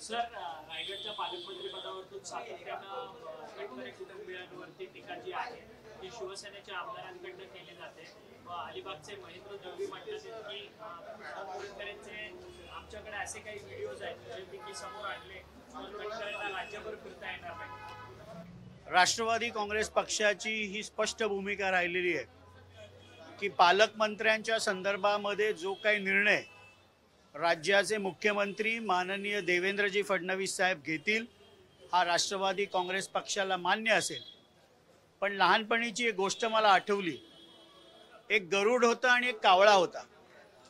Sir, रायगडच्या पालकमंत्री पदावरून सातत्यानं शेतकरी कुटुंबियांवरती टीका जी आहे ती शिवसेनेच्या आमदारांकडून केली जाते. अलिबागचे महेंद्र जोगी म्हणतात की तटकरेंचे आमच्याकडे असे काही व्हिडिओज आहेत जे की समोर आणले तटकरेंना राज्यभर फिरता येणार नाही. राष्ट्रवादी काँग्रेस पक्षाची ही स्पष्ट भूमिका राहिलेली आहे की पालकमंत्र्यांच्या संदर्भामध्ये जो काही निर्णय राज्याचे मुख्यमंत्री माननीय देवेंद्रजी फडणवीस साहेब घेतील हा राष्ट्रवादी काँग्रेस पक्षाला मान्य असेल. पण लहानपणीची एक गोष्ट मला आठवली. एक गरुड होता आणि एक कावळा होता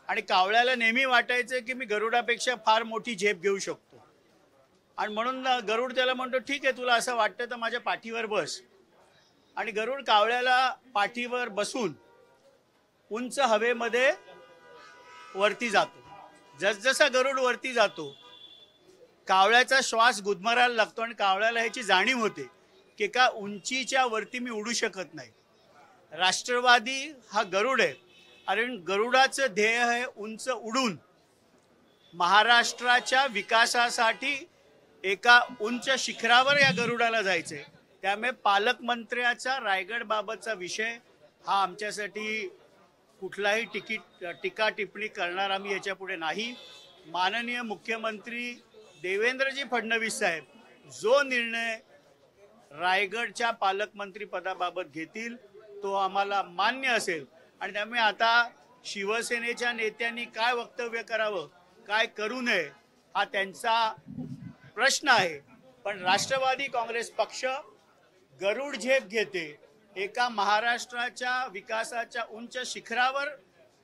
आणि कावळ्याला नेहमी वाटायचं की मी गरुडापेक्षा फार मोठी झेप घेऊ शकतो आणि म्हणून गरुड त्याला म्हणतो ठीक आहे तुला असं वाटतं तर माझ्या पाठीवर बस. आणि गरुड कावळ्याला पाठीवर बसून उंच हवेमध्ये वरती जातो. जसजसा गरुड वरती जातो कावळ्याचा श्वास गुदमरायला लागतो आणि कावळ्याला ह्याची जाणीव होते की का उंचीच्या वरती मी उडू शकत नाही. राष्ट्रवादी हा गरुड आहे आणि गरुडाचं ध्येय आहे उंच उडून महाराष्ट्राच्या विकासासाठी एका उंच शिखरावर या गरुडाला जायचंय. त्यामुळे पालकमंत्र्याचा रायगड बाबतचा विषय हा आमच्यासाठी कुठलाही टीका टिप्पणी करणार आम्ही याच्या पुढे नाही. माननीय मुख्यमंत्री देवेंद्रजी फडणवीस साहेब जो निर्णय रायगडच्या पालकमंत्री पदाबाबत घेतील तो आम्हाला मान्य असेल आणि त्यामुळे आता शिवसेनेच्या नेत्यांनी काय वक्तव्य करावं काय करू नये हा त्यांचा प्रश्न आहे. पण राष्ट्रवादी काँग्रेस पक्ष गरुड झेप घेते. एका महाराष्ट्राच्या विकासाच्या उंच शिखरावर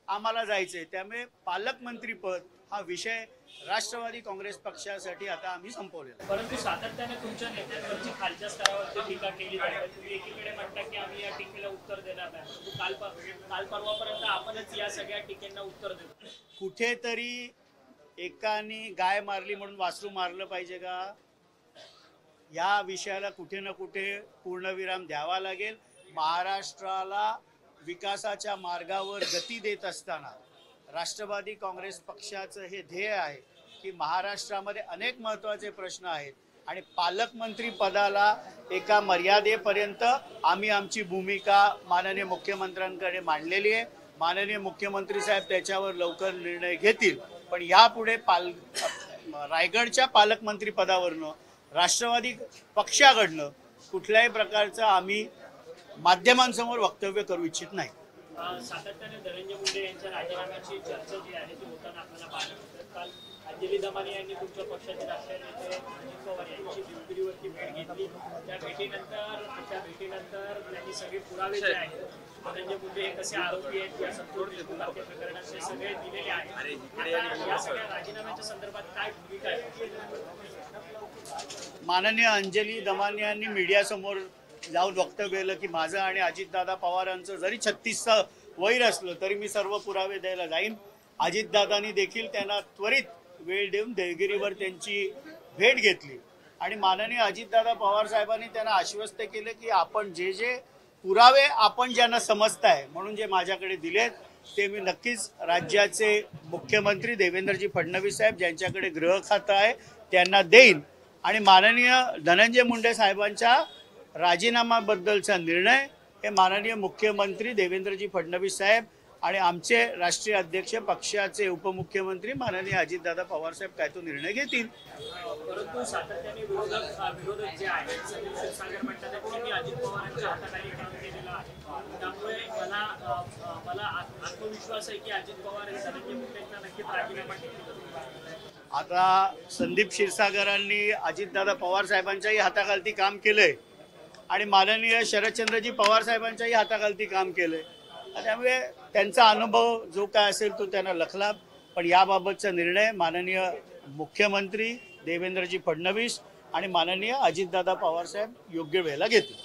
आम्हाला जायचंय. त्यामुळे पालकमंत्रीपद हा विषय राष्ट्रवादी काँग्रेस पक्षासाठी आता आम्ही संपवलेला. परंतु सातत्याने तुमच्या नेत्यांवरची खालच्या स्तरावरती टीका केली जाते. तुम्ही एकीकडे म्हणता की आम्ही या टीकेला उत्तर देणार नाही. काल परवापर्यंत आपणच या सगळ्या टीकेंना उत्तर देतो. कुठेतरी एकाने गाय मारली म्हणून वासरू मारलं पाहिजे का? या विषयाला कुठे ना कुठे पूर्णविराम द्यावा लागेल. महाराष्ट्राला विकासाच्या मार्गावर गती देत असताना राष्ट्रवादी काँग्रेस पक्षाचं हे ध्येय आहे की महाराष्ट्रामध्ये अनेक महत्त्वाचे प्रश्न आहेत आणि पालकमंत्री पदाला एका मर्यादेपर्यंत आम्ही आमची भूमिका माननीय मुख्यमंत्र्यांकडे मांडलेली आहे. माननीय मुख्यमंत्री साहेब त्याच्यावर लवकर निर्णय घेतील. पण यापुढे रायगडच्या पालकमंत्री पदावरनं राष्ट्रवादी पक्षाकडनं कुठल्याही प्रकारचं आम्ही माध्यमांसमोर वक्तव्य करू इच्छित नाही. सातत्याने धनंजय मुंडे यांच्या राजीनाम्याची चर्चा जी आहे ती होताना आपल्याला पाहायला मिळते. काल अंजली दमानी यांनी तुमच्या पक्षाचे राष्ट्रीय नेते अजित पवार यांची दिलगिरीवरती भेट घेतली. त्या भेटीनंतर त्यांनी सगळे पुरावे जे आहेत धनंजय मुंडे हे कसे आरोपी आहेत या संपूर्ण प्रकरणाचे सगळे दिलेले आहेत. या सगळ्या राजीनाम्याच्या संदर्भात काय भूमिका आहे? माननीय अंजली दमानी यांनी मीडियासमोर जाऊन वक्तव्य केलं की माझं आणि अजितदादा पवारांचं जरी 36चं वैर असलं तरी मी सर्व पुरावे द्यायला जाईन. अजितदादांनी देखील त्यांना त्वरित वेळ देऊन देवगिरीवर त्यांची भेट घेतली आणि माननीय अजितदादा पवार साहेबांनी त्यांना आश्वस्त केलं की आपण जे पुरावे आपण ज्यांना समजताय म्हणून जे माझ्याकडे दिलेत ते मी नक्कीच राज्याचे मुख्यमंत्री देवेंद्रजी फडणवीस साहेब ज्यांच्याकडे गृह खातं आहे त्यांना देईन. आणि माननीय धनंजय मुंडे साहेबांच्या राजीनाम्याबद्दलचा निर्णय हे माननीय मुख्यमंत्री देवेंद्रजी फडणवीस साहेब आणि आमचे राष्ट्रीय अध्यक्ष पक्षाचे उपमुख्यमंत्री माननीय अजितदादा पवार साहेब काय तो निर्णय घेतील. परंतु सातत्याने विरोधक जे आहेत संदीप क्षीरसागर म्हणतात की मी अजित पवारांच्या हाताखाली काम केलेलं आहे. त्यामुळे मला आत्मविश्वास आहे की अजित पवार हे धनंजय मुंडेंना नक्कीच राजीनामा देतील. आता संदीप क्षीरसागरांनी अजितदादा पवार साहेबांच्याही हाताखालती काम केलंय आणि माननीय शरदचंद्रजी पवार साहेबांच्याही हाताखालती काम केलंय. त्यामुळे त्यांचा अनुभव जो काय असेल तो त्यांना लखला. पण याबाबतचा निर्णय माननीय मुख्यमंत्री देवेंद्रजी फडणवीस आणि माननीय अजितदादा पवार साहेब योग्य वेळेला घेतील.